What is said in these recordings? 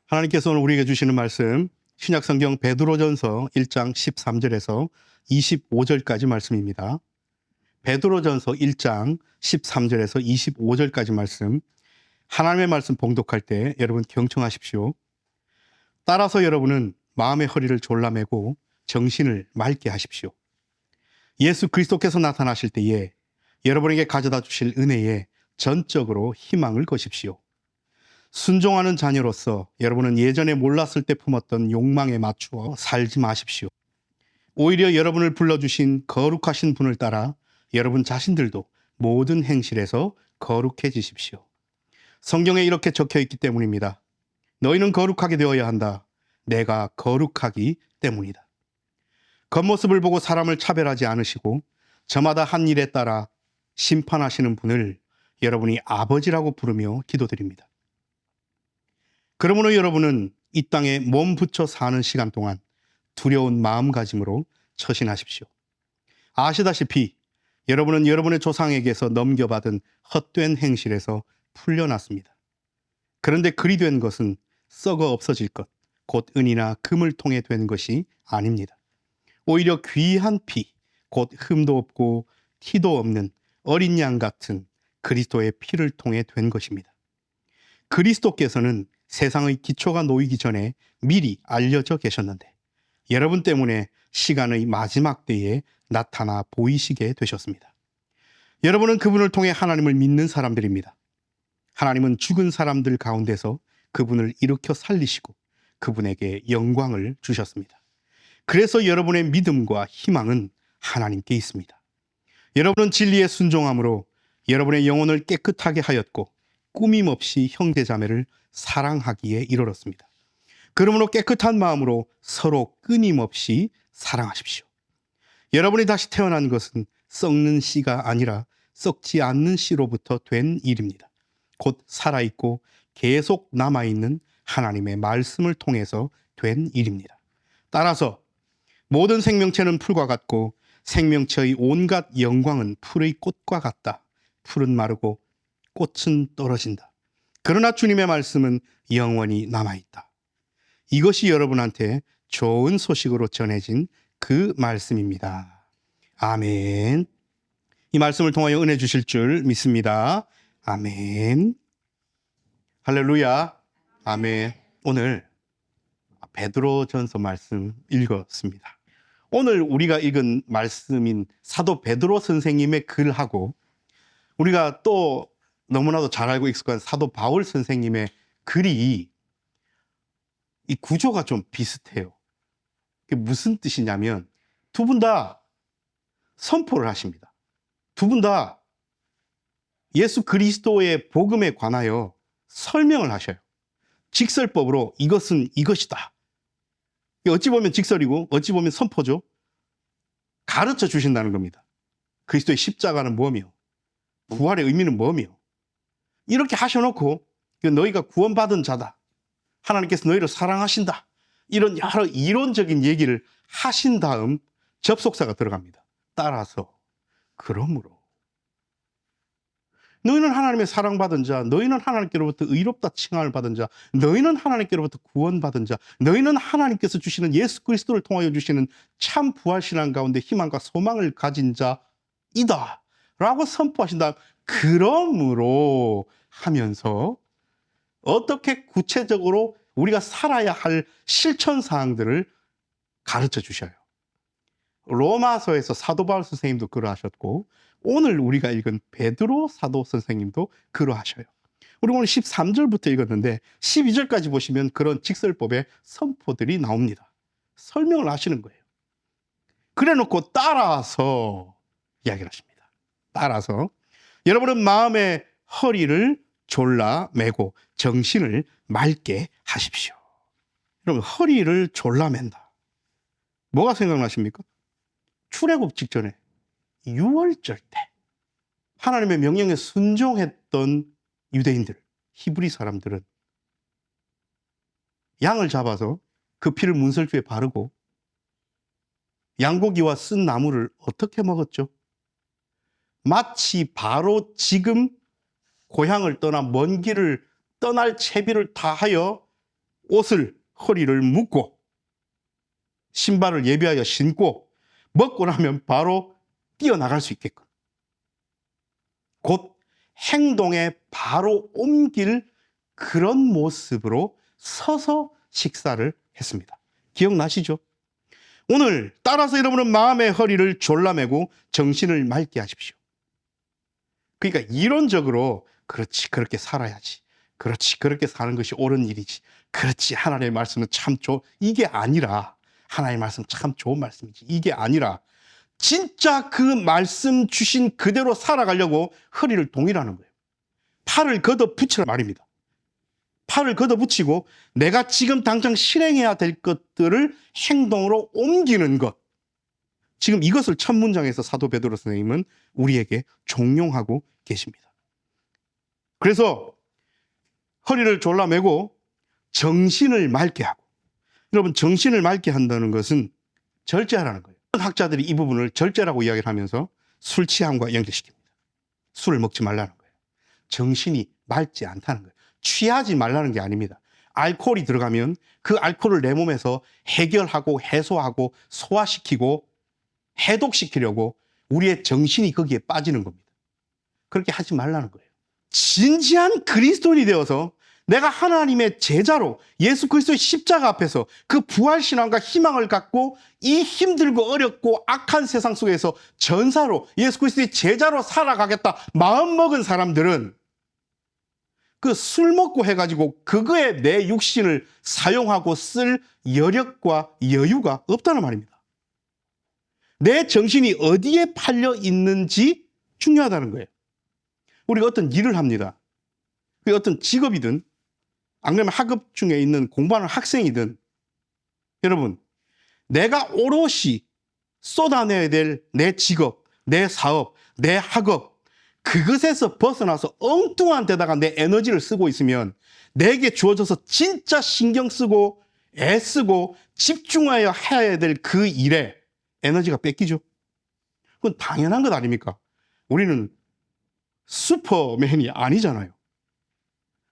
하나님께서 오늘 우리에게 주시는 말씀, 신약성경 베드로전서 1장 13절에서 25절까지 말씀입니다. 베드로전서 1장 13절에서 25절까지 말씀, 하나님의 말씀 봉독할 때 여러분 경청하십시오. 따라서 여러분은 마음의 허리를 졸라매고 정신을 맑게 하십시오. 예수 그리스도께서 나타나실 때에 여러분에게 가져다 주실 은혜에 전적으로 희망을 거십시오. 순종하는 자녀로서 여러분은 예전에 몰랐을 때 품었던 욕망에 맞추어 살지 마십시오. 오히려 여러분을 불러주신 거룩하신 분을 따라 여러분 자신들도 모든 행실에서 거룩해지십시오. 성경에 이렇게 적혀 있기 때문입니다. 너희는 거룩하게 되어야 한다. 내가 거룩하기 때문이다. 겉모습을 보고 사람을 차별하지 않으시고 저마다 한 일에 따라 심판하시는 분을 여러분이 아버지라고 부르며 기도드립니다. 그러므로 여러분은 이 땅에 몸 붙여 사는 시간 동안 두려운 마음가짐으로 처신하십시오. 아시다시피 여러분은 여러분의 조상에게서 넘겨받은 헛된 행실에서 풀려났습니다. 그런데 그리 된 것은 썩어 없어질 것, 곧 은이나 금을 통해 된 것이 아닙니다. 오히려 귀한 피, 곧 흠도 없고 티도 없는 어린 양 같은 그리스도의 피를 통해 된 것입니다. 그리스도께서는 세상의 기초가 놓이기 전에 미리 알려져 계셨는데 여러분 때문에 시간의 마지막 때에 나타나 보이시게 되셨습니다. 여러분은 그분을 통해 하나님을 믿는 사람들입니다. 하나님은 죽은 사람들 가운데서 그분을 일으켜 살리시고 그분에게 영광을 주셨습니다. 그래서 여러분의 믿음과 희망은 하나님께 있습니다. 여러분은 진리에 순종함으로 여러분의 영혼을 깨끗하게 하였고 꾸밈없이 형제자매를 사랑하기에 이르렀습니다. 그러므로 깨끗한 마음으로 서로 끊임없이 사랑하십시오. 여러분이 다시 태어난 것은 썩는 씨가 아니라 썩지 않는 씨로부터 된 일입니다. 곧 살아있고 계속 남아있는 하나님의 말씀을 통해서 된 일입니다. 따라서 모든 생명체는 풀과 같고 생명체의 온갖 영광은 풀의 꽃과 같다. 풀은 마르고 꽃은 떨어진다. 그러나 주님의 말씀은 영원히 남아있다. 이것이 여러분한테 좋은 소식으로 전해진 그 말씀입니다. 아멘. 이 말씀을 통하여 은혜 주실 줄 믿습니다. 아멘. 할렐루야. 아멘. 오늘 베드로전서 말씀 읽었습니다. 오늘 우리가 읽은 말씀인 사도 베드로 선생님의 글하고 우리가 또 너무나도 잘 알고 익숙한 사도 바울 선생님의 글이 이 구조가 좀 비슷해요. 그게 무슨 뜻이냐면 두 분 다 선포를 하십니다. 두 분 다 예수 그리스도의 복음에 관하여 설명을 하셔요. 직설법으로 이것은 이것이다. 어찌 보면 직설이고 어찌 보면 선포죠. 가르쳐 주신다는 겁니다. 그리스도의 십자가는 뭐며 부활의 의미는 뭐며 이렇게 하셔놓고 너희가 구원받은 자다. 하나님께서 너희를 사랑하신다. 이런 여러 이론적인 얘기를 하신 다음 접속사가 들어갑니다. 따라서 그러므로 너희는 하나님의 사랑받은 자, 너희는 하나님께로부터 의롭다 칭함을 받은 자, 너희는 하나님께로부터 구원받은 자, 너희는 하나님께서 주시는 예수 그리스도를 통하여 주시는 참 부활신앙 가운데 희망과 소망을 가진 자이다 라고 선포하신 다음 그러므로 하면서 어떻게 구체적으로 우리가 살아야 할 실천 사항들을 가르쳐 주셔요. 로마서에서 사도 바울 선생님도 그러하셨고 오늘 우리가 읽은 베드로 사도 선생님도 그러하셔요. 우리 오늘 13절부터 읽었는데 12절까지 보시면 그런 직설법의 선포들이 나옵니다. 설명을 하시는 거예요. 그래놓고 따라서 이야기를 하십니다. 따라서 여러분은 마음의 허리를 졸라매고 정신을 맑게 하십시오. 여러분 허리를 졸라맨다. 뭐가 생각나십니까? 출애굽 직전에 유월절 때 하나님의 명령에 순종했던 유대인들, 히브리 사람들은 양을 잡아서 그 피를 문설주에 바르고 양고기와 쓴 나물을 어떻게 먹었죠? 마치 바로 지금 고향을 떠나 먼 길을 떠날 채비를 다하여 옷을 허리를 묶고 신발을 예비하여 신고 먹고 나면 바로 뛰어나갈 수 있게끔 곧 행동에 바로 옮길 그런 모습으로 서서 식사를 했습니다. 기억나시죠? 오늘 따라서 여러분은 마음의 허리를 졸라매고 정신을 맑게 하십시오. 그러니까 이론적으로 그렇지 그렇게 살아야지, 그렇지 그렇게 사는 것이 옳은 일이지, 그렇지 하나님의 말씀은 참 이게 아니라, 하나님의 말씀 참 좋은 말씀이지, 이게 아니라 진짜 그 말씀 주신 그대로 살아가려고 허리를 동이라는 거예요. 팔을 걷어붙이라 말입니다. 팔을 걷어붙이고 내가 지금 당장 실행해야 될 것들을 행동으로 옮기는 것. 지금 이것을 첫 문장에서 사도 베드로 선생님은 우리에게 종용하고 계십니다. 그래서 허리를 졸라매고 정신을 맑게 하고, 여러분 정신을 맑게 한다는 것은 절제하라는 거예요. 학자들이 이 부분을 절제라고 이야기를 하면서 술 취함과 연결시킵니다. 술을 먹지 말라는 거예요. 정신이 맑지 않다는 거예요. 취하지 말라는 게 아닙니다. 알코올이 들어가면 그 알코올을 내 몸에서 해결하고 해소하고 소화시키고 해독시키려고 우리의 정신이 거기에 빠지는 겁니다. 그렇게 하지 말라는 거예요. 진지한 그리스도인이 되어서 내가 하나님의 제자로 예수 그리스도의 십자가 앞에서 그 부활신앙과 희망을 갖고 이 힘들고 어렵고 악한 세상 속에서 전사로 예수 그리스도의 제자로 살아가겠다 마음먹은 사람들은 그 술 먹고 해가지고 그거에 내 육신을 사용하고 쓸 여력과 여유가 없다는 말입니다. 내 정신이 어디에 팔려 있는지 중요하다는 거예요. 우리가 어떤 일을 합니다. 그게 어떤 직업이든 안 그러면 학업 중에 있는 공부하는 학생이든, 여러분 내가 오롯이 쏟아내야 될 내 직업, 내 사업, 내 학업, 그것에서 벗어나서 엉뚱한 데다가 내 에너지를 쓰고 있으면 내게 주어져서 진짜 신경 쓰고 애쓰고 집중하여 해야 될 그 일에 에너지가 뺏기죠. 그건 당연한 것 아닙니까? 우리는 슈퍼맨이 아니잖아요.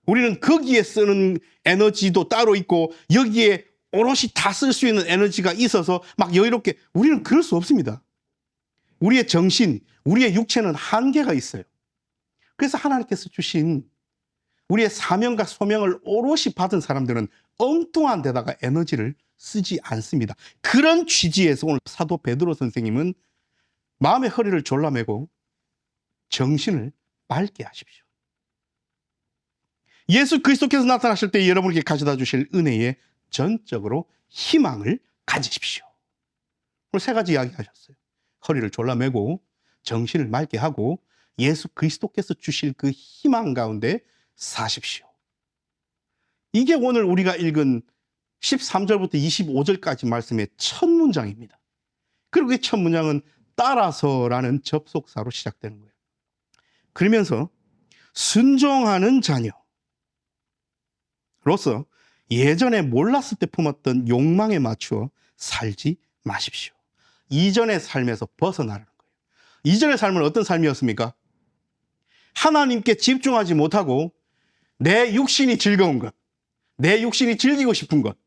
우리는 거기에 쓰는 에너지도 따로 있고 여기에 오롯이 다 쓸 수 있는 에너지가 있어서 막 여유롭게, 우리는 그럴 수 없습니다. 우리의 정신, 우리의 육체는 한계가 있어요. 그래서 하나님께서 주신 우리의 사명과 소명을 오롯이 받은 사람들은 엉뚱한 데다가 에너지를 쓰지 않습니다. 그런 취지에서 오늘 사도 베드로 선생님은 마음의 허리를 졸라매고 정신을 맑게 하십시오. 예수 그리스도께서 나타나실 때 여러분에게 가져다 주실 은혜에 전적으로 희망을 가지십시오. 오늘 세 가지 이야기하셨어요. 허리를 졸라매고 정신을 맑게 하고 예수 그리스도께서 주실 그 희망 가운데 사십시오. 이게 오늘 우리가 읽은 13절부터 25절까지 말씀의 첫 문장입니다. 그리고 그 첫 문장은 따라서라는 접속사로 시작되는 거예요. 그러면서 순종하는 자녀로서 예전에 몰랐을 때 품었던 욕망에 맞추어 살지 마십시오. 이전의 삶에서 벗어나라는 거예요. 이전의 삶은 어떤 삶이었습니까? 하나님께 집중하지 못하고 내 육신이 즐거운 것, 내 육신이 즐기고 싶은 것,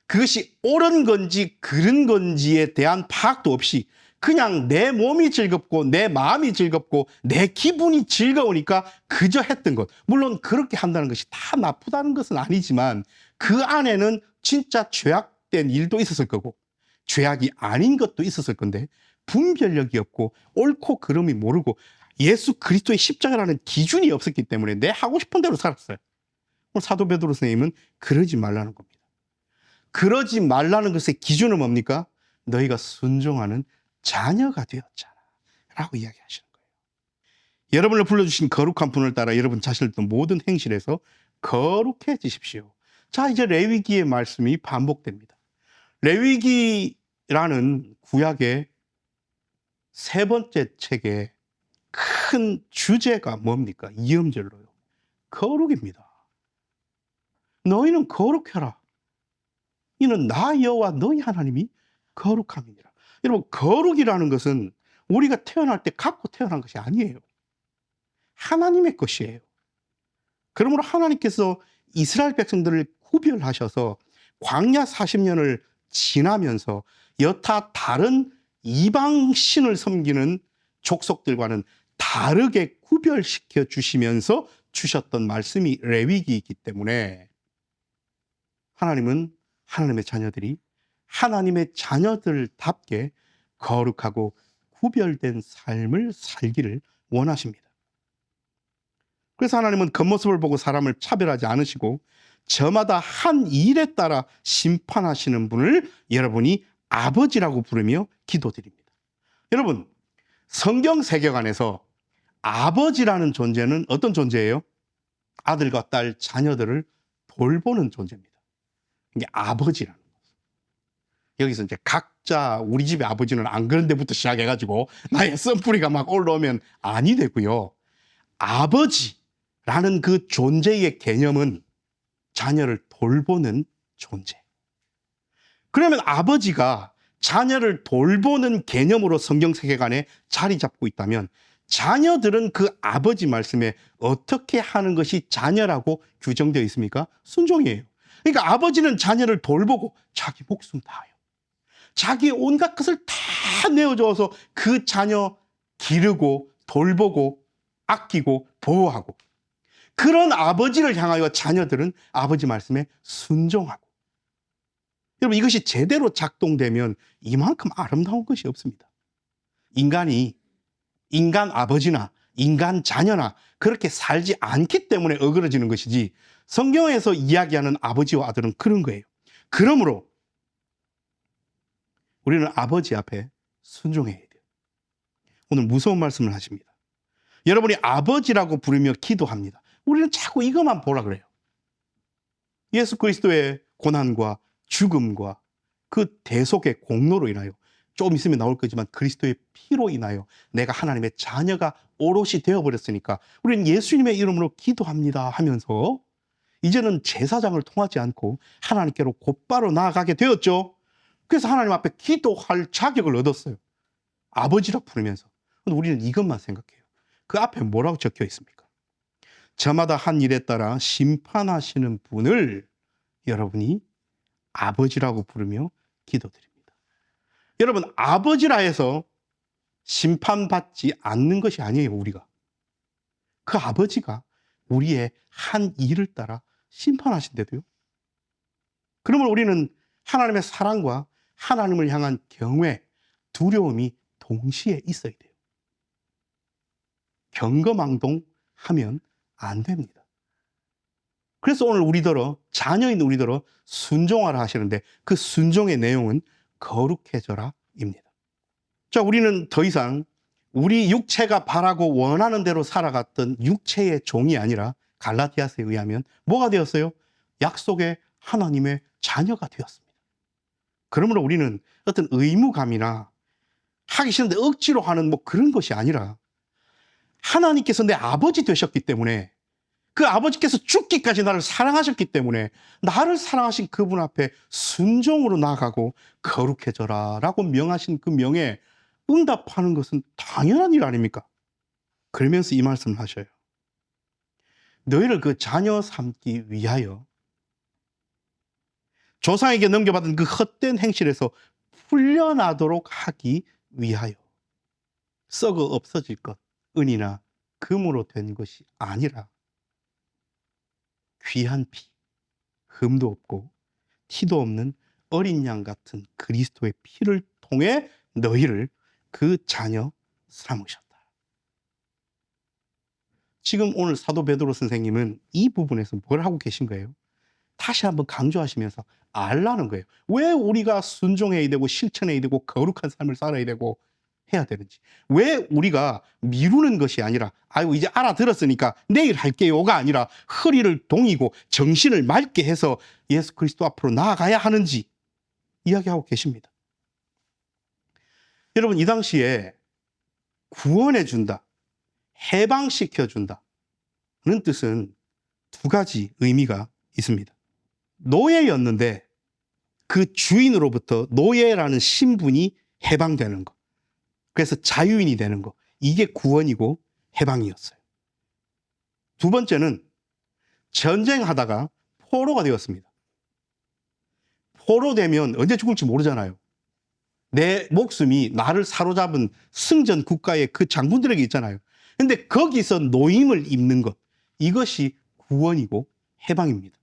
그것이 옳은 건지 그른 건지에 대한 파악도 없이 그냥 내 몸이 즐겁고 내 마음이 즐겁고 내 기분이 즐거우니까 그저 했던 것. 물론 그렇게 한다는 것이 다 나쁘다는 것은 아니지만 그 안에는 진짜 죄악된 일도 있었을 거고 죄악이 아닌 것도 있었을 건데 분별력이 없고 옳고 그름이 모르고 예수 그리스도의 십자가라는 기준이 없었기 때문에 내 하고 싶은 대로 살았어요. 오늘 사도 베드로 선생님은 그러지 말라는 겁니다. 그러지 말라는 것의 기준은 뭡니까? 너희가 순종하는 자녀가 되었잖아 라고 이야기하시는 거예요. 여러분을 불러주신 거룩한 분을 따라 여러분 자신을 모든 행실에서 거룩해지십시오. 자, 이제 레위기의 말씀이 반복됩니다. 레위기라는 구약의 세 번째 책의 큰 주제가 뭡니까? 2음절로요. 거룩입니다. 너희는 거룩해라. 이는 나 여호와 너희 하나님이 거룩함이니라. 여러분, 거룩이라는 것은 우리가 태어날 때 갖고 태어난 것이 아니에요. 하나님의 것이에요. 그러므로 하나님께서 이스라엘 백성들을 구별하셔서 광야 40년을 지나면서 여타 다른 이방 신을 섬기는 족속들과는 다르게 구별시켜 주시면서 주셨던 말씀이 레위기이기 때문에 하나님은 하나님의 자녀들이 하나님의 자녀들답게 거룩하고 구별된 삶을 살기를 원하십니다. 그래서 하나님은 겉모습을 보고 사람을 차별하지 않으시고 저마다 한 일에 따라 심판하시는 분을 여러분이 아버지라고 부르며 기도드립니다. 여러분, 성경 세계관에서 아버지라는 존재는 어떤 존재예요? 아들과 딸, 자녀들을 돌보는 존재입니다. 이게 아버지라는 거죠. 여기서 이제 각자 우리 집의 아버지는 안 그런 데부터 시작해가지고 나의 썬뿌리가 막 올라오면 아니 되고요. 아버지라는 그 존재의 개념은 자녀를 돌보는 존재. 그러면 아버지가 자녀를 돌보는 개념으로 성경 세계관에 자리 잡고 있다면 자녀들은 그 아버지 말씀에 어떻게 하는 것이 자녀라고 규정되어 있습니까? 순종이에요. 그러니까 아버지는 자녀를 돌보고 자기 목숨 다해요. 자기의 온갖 것을 다 내어줘서 그 자녀 기르고 돌보고 아끼고 보호하고, 그런 아버지를 향하여 자녀들은 아버지 말씀에 순종하고. 여러분, 이것이 제대로 작동되면 이만큼 아름다운 것이 없습니다. 인간이 인간 아버지나 인간 자녀나 그렇게 살지 않기 때문에 어그러지는 것이지, 성경에서 이야기하는 아버지와 아들은 그런 거예요. 그러므로 우리는 아버지 앞에 순종해야 돼요. 오늘 무서운 말씀을 하십니다. 여러분이 아버지라고 부르며 기도합니다. 우리는 자꾸 이것만 보라 그래요. 예수 그리스도의 고난과 죽음과 그 대속의 공로로 인하여, 조금 있으면 나올 거지만 그리스도의 피로 인하여 내가 하나님의 자녀가 오롯이 되어버렸으니까 우리는 예수님의 이름으로 기도합니다 하면서 이제는 제사장을 통하지 않고 하나님께로 곧바로 나아가게 되었죠. 그래서 하나님 앞에 기도할 자격을 얻었어요. 아버지라 부르면서. 근데 우리는 이것만 생각해요. 그 앞에 뭐라고 적혀 있습니까? 저마다 한 일에 따라 심판하시는 분을 여러분이 아버지라고 부르며 기도드립니다. 여러분, 아버지라 해서 심판받지 않는 것이 아니에요, 우리가. 그 아버지가 우리의 한 일을 따라 심판하신대도요. 그러면 우리는 하나님의 사랑과 하나님을 향한 경외, 두려움이 동시에 있어야 돼요. 경거망동하면 안 됩니다. 그래서 오늘 우리더러, 자녀인 우리더러 순종하라 하시는데, 그 순종의 내용은 거룩해져라 입니다. 자, 우리는 더 이상 우리 육체가 바라고 원하는 대로 살아갔던 육체의 종이 아니라 갈라디아서에 의하면 뭐가 되었어요? 약속의 하나님의 자녀가 되었습니다. 그러므로 우리는 어떤 의무감이나 하기 싫은데 억지로 하는 뭐 그런 것이 아니라, 하나님께서 내 아버지 되셨기 때문에, 그 아버지께서 죽기까지 나를 사랑하셨기 때문에 나를 사랑하신 그분 앞에 순종으로 나아가고 거룩해져라 라고 명하신 그 명에 응답하는 것은 당연한 일 아닙니까? 그러면서 이 말씀을 하셔요. 너희를 그 자녀 삼기 위하여 조상에게 넘겨받은 그 헛된 행실에서 풀려나도록 하기 위하여 썩어 없어질 것, 은이나 금으로 된 것이 아니라 귀한 피, 흠도 없고 티도 없는 어린 양 같은 그리스도의 피를 통해 너희를 그 자녀 삼으셨다. 지금 오늘 사도 베드로 선생님은 이 부분에서 뭘 하고 계신 거예요? 다시 한번 강조하시면서 알라는 거예요. 왜 우리가 순종해야 되고 실천해야 되고 거룩한 삶을 살아야 되고 해야 되는지. 왜 우리가 미루는 것이 아니라, 아이고 이제 알아들었으니까 내일 할게요가 아니라 허리를 동이고 정신을 맑게 해서 예수 그리스도 앞으로 나아가야 하는지 이야기하고 계십니다. 여러분, 이 당시에 구원해 준다, 해방시켜 준다는 뜻은 두 가지 의미가 있습니다. 노예였는데 그 주인으로부터 노예라는 신분이 해방되는 것, 그래서 자유인이 되는 것, 이게 구원이고 해방이었어요. 두 번째는 전쟁하다가 포로가 되었습니다. 포로되면 언제 죽을지 모르잖아요. 내 목숨이 나를 사로잡은 승전 국가의 그 장군들에게 있잖아요. 근데 거기서 노임을 입는 것, 이것이 구원이고 해방입니다.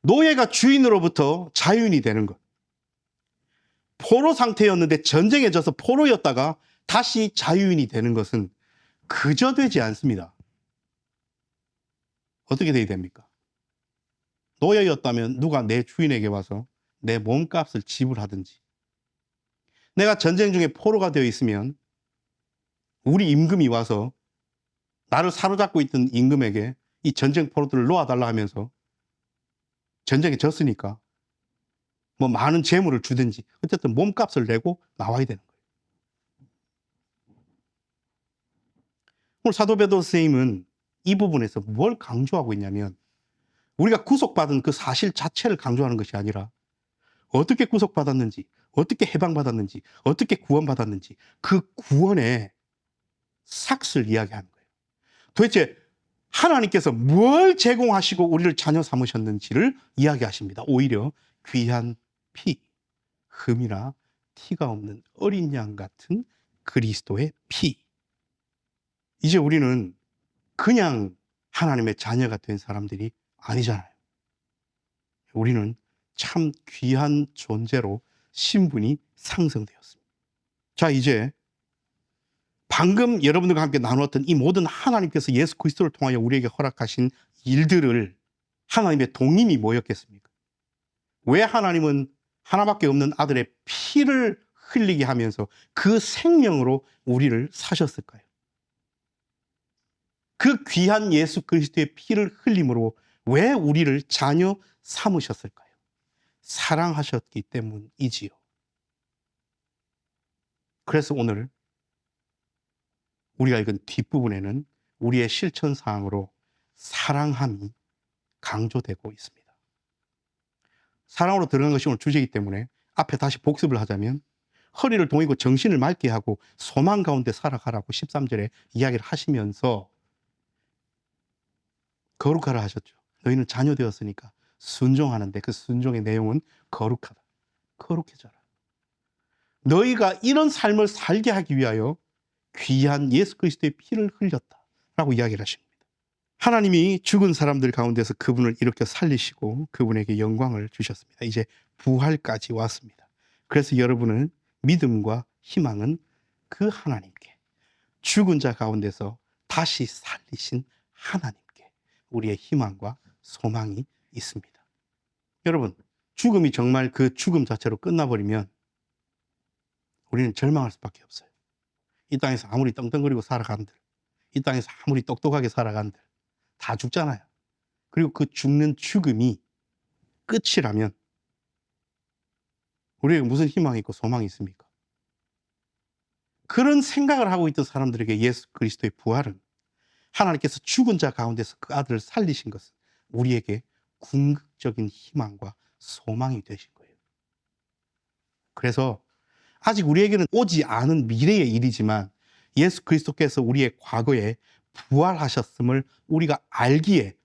노예가 주인으로부터 자유인이 되는 것. 포로 상태였는데 전쟁에 져서 포로였다가 다시 자유인이 되는 것은 그저 되지 않습니다. 어떻게 돼야 됩니까? 노예였다면 누가 내 주인에게 와서 내 몸값을 지불하든지, 내가 전쟁 중에 포로가 되어 있으면 우리 임금이 와서 나를 사로잡고 있던 임금에게 이 전쟁 포로들을 놓아달라 하면서 전쟁에 졌으니까 뭐 많은 재물을 주든지 어쨌든 몸값을 내고 나와야 되는 거예요. 오늘 사도 베드로 선생님은 이 부분에서 뭘 강조하고 있냐면, 우리가 구속받은 그 사실 자체를 강조하는 것이 아니라 어떻게 구속받았는지, 어떻게 해방받았는지, 어떻게 구원받았는지, 그 구원의 삭스를 이야기하는 거예요. 도대체 하나님께서 뭘 제공하시고 우리를 자녀 삼으셨는지를 이야기하십니다. 오히려 귀한 피, 흠이나 티가 없는 어린 양 같은 그리스도의 피. 이제 우리는 그냥 하나님의 자녀가 된 사람들이 아니잖아요. 우리는 참 귀한 존재로 신분이 상승되었습니다. 자, 이제 방금 여러분들과 함께 나누었던 이 모든 하나님께서 예수 그리스도를 통하여 우리에게 허락하신 일들을 하나님의 동임이 뭐였겠습니까? 왜 하나님은 하나밖에 없는 아들의 피를 흘리게 하면서 그 생명으로 우리를 사셨을까요? 그 귀한 예수 그리스도의 피를 흘림으로 왜 우리를 자녀 삼으셨을까요? 사랑하셨기 때문이지요. 그래서 오늘 우리가 읽은 뒷부분에는 우리의 실천사항으로 사랑함이 강조되고 있습니다. 사랑으로 들어간 것이 오늘 주제이기 때문에 앞에 다시 복습을 하자면, 허리를 동이고 정신을 맑게 하고 소망 가운데 살아가라고 13절에 이야기를 하시면서 거룩하라 하셨죠. 너희는 자녀 되었으니까 순종하는데 그 순종의 내용은 거룩하다. 거룩해져라. 너희가 이런 삶을 살게 하기 위하여 귀한 예수 그리스도의 피를 흘렸다라고 이야기를 하십니다. 하나님이 죽은 사람들 가운데서 그분을 일으켜 살리시고 그분에게 영광을 주셨습니다. 이제 부활까지 왔습니다. 그래서 여러분은 믿음과 희망은 그 하나님께, 죽은 자 가운데서 다시 살리신 하나님께 우리의 희망과 소망이 있습니다. 여러분, 죽음이 정말 그 죽음 자체로 끝나버리면 우리는 절망할 수밖에 없어요. 이 땅에서 아무리 떵떵거리고 살아간들, 이 땅에서 아무리 똑똑하게 살아간들 다 죽잖아요. 그리고 그 죽는 죽음이 끝이라면 우리에게 무슨 희망이 있고 소망이 있습니까? 그런 생각을 하고 있던 사람들에게 예수 그리스도의 부활은, 하나님께서 죽은 자 가운데서 그 아들을 살리신 것은 우리에게 궁극적인 희망과 소망이 되신 거예요. 그래서 아직 우리에게는 오지 않은 미래의 일이지만 예수 그리스도께서 우리의 과거에 부활하셨음을 우리가 알기에,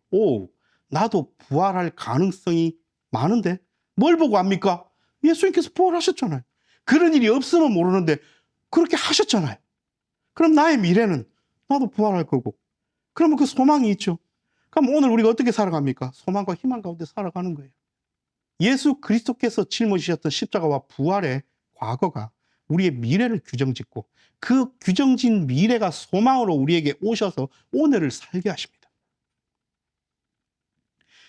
나도 부활할 가능성이 많은데 뭘 보고 압니까? 예수님께서 부활하셨잖아요. 그런 일이 없으면 모르는데 그렇게 하셨잖아요. 그럼 나의 미래는 나도 부활할 거고, 그러면 그 소망이 있죠. 그럼 오늘 우리가 어떻게 살아갑니까? 소망과 희망 가운데 살아가는 거예요. 예수 그리스도께서 짊어지셨던 십자가와 부활의 과거가 우리의 미래를 규정짓고, 그 규정진 미래가 소망으로 우리에게 오셔서 오늘을 살게 하십니다.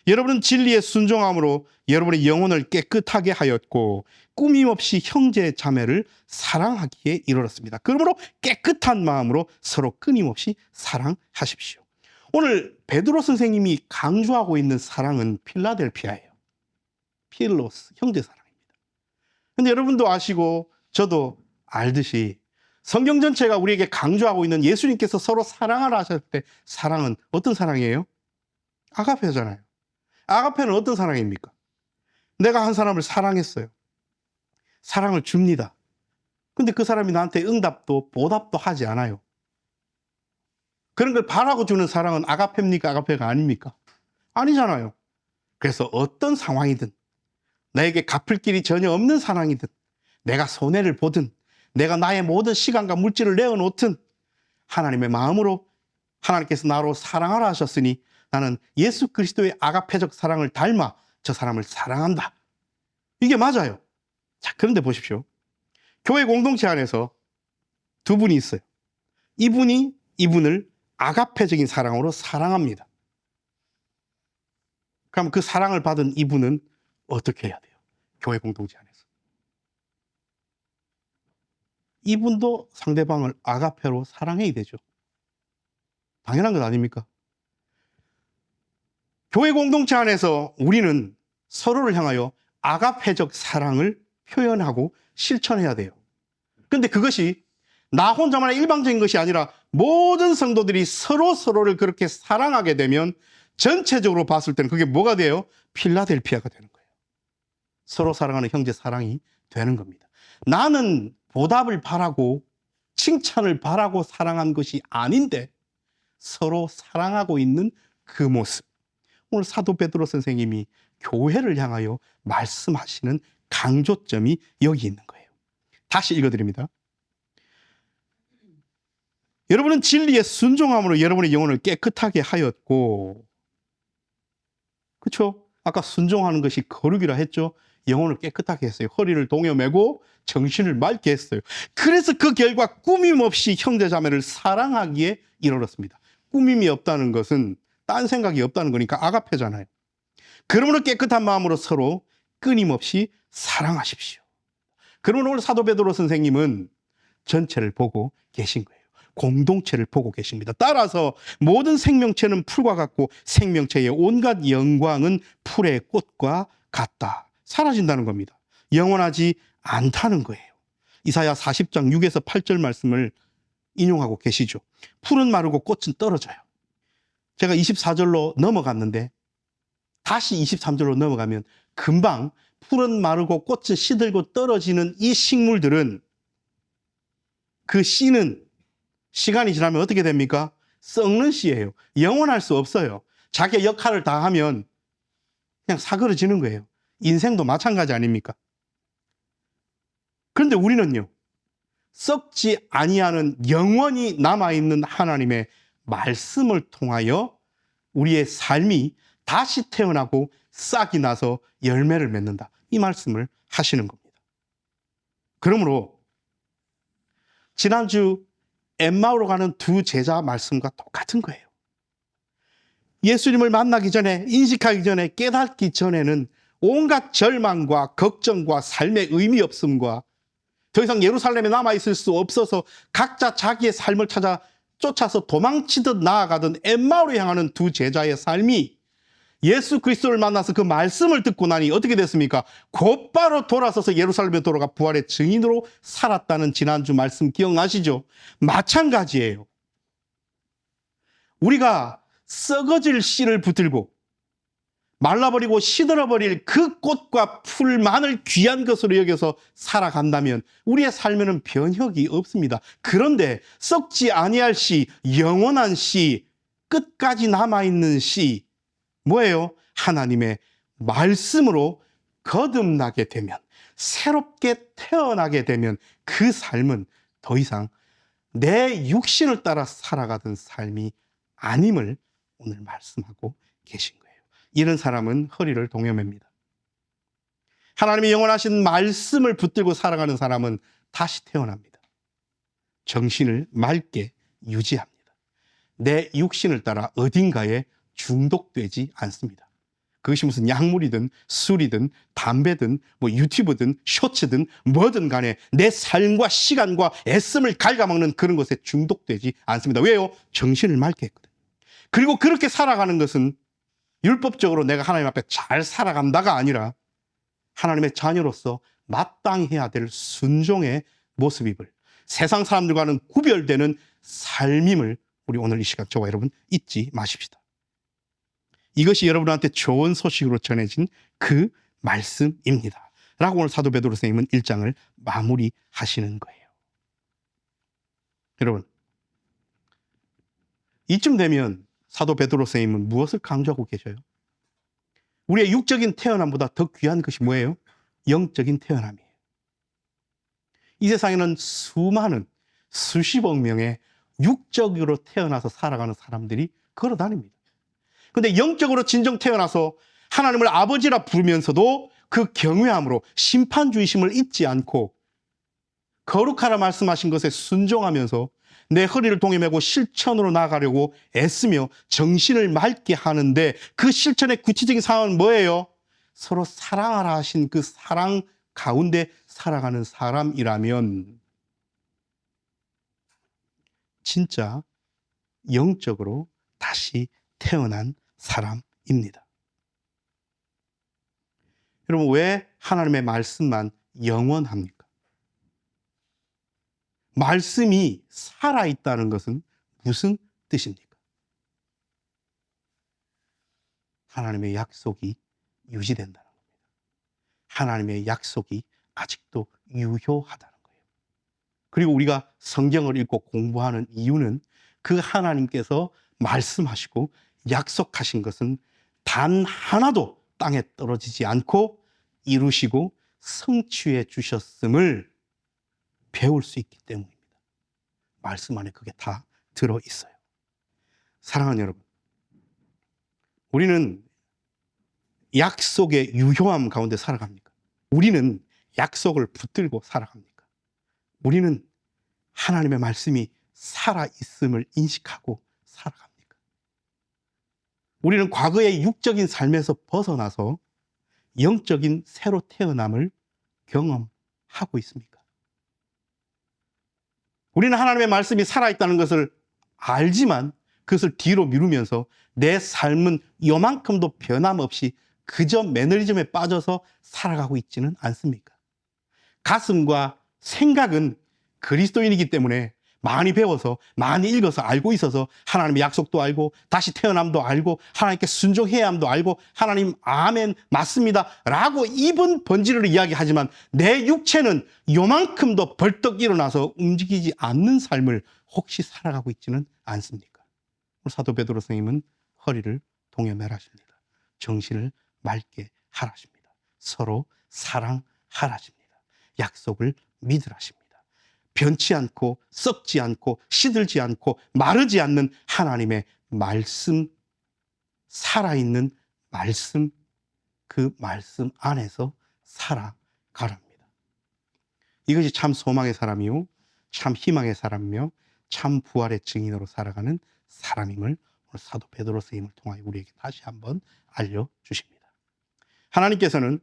여러분은 진리에 순종함으로 여러분의 영혼을 깨끗하게 하였고 꾸밈없이 형제 자매를 사랑하기에 이르렀습니다. 그러므로 깨끗한 마음으로 서로 끊임없이 사랑하십시오. 오늘 베드로 선생님이 강조하고 있는 사랑은 필라델피아예요. 필로스, 형제 사랑입니다. 근데 여러분도 아시고 저도 알듯이 성경 전체가 우리에게 강조하고 있는 예수님께서 서로 사랑하라 하셨을 때 사랑은 어떤 사랑이에요? 아가페잖아요. 아가페는 어떤 사랑입니까? 내가 한 사람을 사랑했어요. 사랑을 줍니다. 근데 그 사람이 나한테 응답도 보답도 하지 않아요. 그런 걸 바라고 주는 사랑은 아가페입니까? 아가페가 아닙니까? 아니잖아요. 그래서 어떤 상황이든 나에게 갚을 길이 전혀 없는 사랑이든, 내가 손해를 보든, 내가 나의 모든 시간과 물질을 내어놓든, 하나님의 마음으로 하나님께서 나로 사랑하라 하셨으니 나는 예수 그리스도의 아가페적 사랑을 닮아 저 사람을 사랑한다. 이게 맞아요. 자, 그런데 보십시오. 교회 공동체 안에서 두 분이 있어요. 이분이 이분을 아가페적인 사랑으로 사랑합니다. 그럼 그 사랑을 받은 이분은 어떻게 해야 돼요? 교회 공동체 안에서. 이분도 상대방을 아가페로 사랑해야 되죠. 당연한 것 아닙니까? 교회 공동체 안에서 우리는 서로를 향하여 아가페적 사랑을 표현하고 실천해야 돼요. 그런데 그것이 나 혼자만의 일방적인 것이 아니라 모든 성도들이 서로를 그렇게 사랑하게 되면 전체적으로 봤을 때는 그게 뭐가 돼요? 필라델피아가 되는 거예요. 서로 사랑하는 형제 사랑이 되는 겁니다. 나는 보답을 바라고 칭찬을 바라고 사랑한 것이 아닌데 서로 사랑하고 있는 그 모습. 오늘 사도 베드로 선생님이 교회를 향하여 말씀하시는 강조점이 여기 있는 거예요. 다시 읽어드립니다. 여러분은 진리에 순종함으로 여러분의 영혼을 깨끗하게 하였고, 그렇죠? 아까 순종하는 것이 거룩이라 했죠. 영혼을 깨끗하게 했어요. 허리를 동여매고 정신을 맑게 했어요. 그래서 그 결과 꾸밈 없이 형제자매를 사랑하기에 이르렀습니다. 꾸밈이 없다는 것은 딴 생각이 없다는 거니까 아가페잖아요. 그러므로 깨끗한 마음으로 서로 끊임없이 사랑하십시오. 그러면 오늘 사도 베드로 선생님은 전체를 보고 계신 거예요. 공동체를 보고 계십니다. 따라서 모든 생명체는 풀과 같고 생명체의 온갖 영광은 풀의 꽃과 같다. 사라진다는 겁니다. 영원하지 않다는 거예요. 이사야 40장 6에서 8절 말씀을 인용하고 계시죠. 풀은 마르고 꽃은 떨어져요. 제가 24절로 넘어갔는데 다시 23절로 넘어가면 금방 풀은 마르고 꽃은 시들고 떨어지는 이 식물들은 그 씨는 시간이 지나면 어떻게 됩니까? 썩는 씨예요. 영원할 수 없어요. 자기의 역할을 다 하면 그냥 사그러지는 거예요. 인생도 마찬가지 아닙니까? 그런데 우리는요, 썩지 아니하는 영원히 남아있는 하나님의 말씀을 통하여 우리의 삶이 다시 태어나고 싹이 나서 열매를 맺는다. 이 말씀을 하시는 겁니다. 그러므로 지난주 엠마오로 가는 두 제자 말씀과 똑같은 거예요. 예수님을 만나기 전에, 인식하기 전에, 깨닫기 전에는 온갖 절망과 걱정과 삶의 의미 없음과 더 이상 예루살렘에 남아있을 수 없어서 각자 자기의 삶을 찾아 쫓아서 도망치듯 나아가던 엠마오로 향하는 두 제자의 삶이 예수 그리스도를 만나서 그 말씀을 듣고 나니 어떻게 됐습니까? 곧바로 돌아서서 예루살렘에 돌아가 부활의 증인으로 살았다는 지난주 말씀 기억나시죠? 마찬가지예요. 우리가 썩어질 씨를 붙들고 말라버리고 시들어버릴 그 꽃과 풀만을 귀한 것으로 여겨서 살아간다면 우리의 삶에는 변혁이 없습니다. 그런데 썩지 아니할 씨, 영원한 씨, 끝까지 남아있는 씨, 뭐예요? 하나님의 말씀으로 거듭나게 되면, 새롭게 태어나게 되면 그 삶은 더 이상 내 육신을 따라 살아가던 삶이 아님을 오늘 말씀하고 계신 거예요. 이런 사람은 허리를 동여맵니다. 하나님의 영원하신 말씀을 붙들고 살아가는 사람은 다시 태어납니다. 정신을 맑게 유지합니다. 내 육신을 따라 어딘가에 중독되지 않습니다. 그것이 무슨 약물이든 술이든 담배든 뭐 유튜브든 쇼츠든 뭐든 간에 내 삶과 시간과 애씀을 갉아먹는 그런 것에 중독되지 않습니다. 왜요? 정신을 맑게 했거든. 그리고 그렇게 살아가는 것은 율법적으로 내가 하나님 앞에 잘 살아간다가 아니라 하나님의 자녀로서 마땅해야 될 순종의 모습임을, 세상 사람들과는 구별되는 삶임을 우리 오늘 이 시간 저와 여러분 잊지 마십시다. 이것이 여러분한테 좋은 소식으로 전해진 그 말씀입니다. 라고 오늘 사도 베드로 선생님은 1장을 마무리하시는 거예요. 여러분, 이쯤 되면 사도 베드로 선생님은 무엇을 강조하고 계셔요? 우리의 육적인 태어남보다 더 귀한 것이 뭐예요? 영적인 태어남이에요. 이 세상에는 수많은 수십억 명의 육적으로 태어나서 살아가는 사람들이 걸어 다닙니다. 근데 영적으로 진정 태어나서 하나님을 아버지라 부르면서도 그 경외함으로 심판주의심을 잊지 않고 거룩하라 말씀하신 것에 순종하면서 내 허리를 동여매고 실천으로 나아가려고 애쓰며 정신을 맑게 하는데 그 실천의 구체적인 상황은 뭐예요? 서로 사랑하라 하신 그 사랑 가운데 살아가는 사람이라면 진짜 영적으로 다시 태어난 사람입니다. 여러분, 왜 하나님의 말씀만 영원합니까? 말씀이 살아있다는 것은 무슨 뜻입니까? 하나님의 약속이 유지된다는 겁니다. 하나님의 약속이 아직도 유효하다는 거예요. 그리고 우리가 성경을 읽고 공부하는 이유는 그 하나님께서 말씀하시고 약속하신 것은 단 하나도 땅에 떨어지지 않고 이루시고 성취해 주셨음을 배울 수 있기 때문입니다. 말씀 안에 그게 다 들어있어요. 사랑하는 여러분, 우리는 약속의 유효함 가운데 살아갑니까? 우리는 약속을 붙들고 살아갑니까? 우리는 하나님의 말씀이 살아있음을 인식하고 살아갑니까? 우리는 과거의 육적인 삶에서 벗어나서 영적인 새로 태어남을 경험하고 있습니까? 우리는 하나님의 말씀이 살아있다는 것을 알지만 그것을 뒤로 미루면서 내 삶은 요만큼도 변함없이 그저 매너리즘에 빠져서 살아가고 있지는 않습니까? 가슴과 생각은 그리스도인이기 때문에 많이 배워서 많이 읽어서 알고 있어서 하나님의 약속도 알고 다시 태어남도 알고 하나님께 순종해야 함도 알고 하나님 아멘 맞습니다 라고 입은 번지르르 이야기하지만 내 육체는 요만큼도 벌떡 일어나서 움직이지 않는 삶을 혹시 살아가고 있지는 않습니까? 사도 베드로 선생님은 허리를 동여매라십니다. 정신을 맑게 하라십니다. 서로 사랑하라십니다. 약속을 믿으라십니다. 변치 않고 썩지 않고 시들지 않고 마르지 않는 하나님의 말씀, 살아있는 말씀, 그 말씀 안에서 살아가랍니다. 이것이 참 소망의 사람이요 참 희망의 사람이며 참 부활의 증인으로 살아가는 사람임을 오늘 사도 베드로 선생님을 통하여 우리에게 다시 한번 알려주십니다. 하나님께서는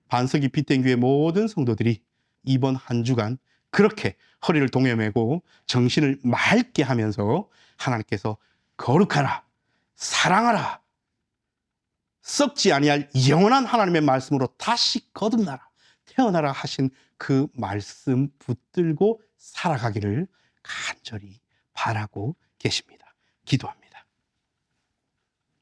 반석이 빛된 교회 모든 성도들이 이번 한 주간 그렇게 허리를 동여매고 정신을 맑게 하면서 하나님께서 거룩하라, 사랑하라, 썩지 아니할 영원한 하나님의 말씀으로 다시 거듭나라, 태어나라 하신 그 말씀 붙들고 살아가기를 간절히 바라고 계십니다. 기도합니다.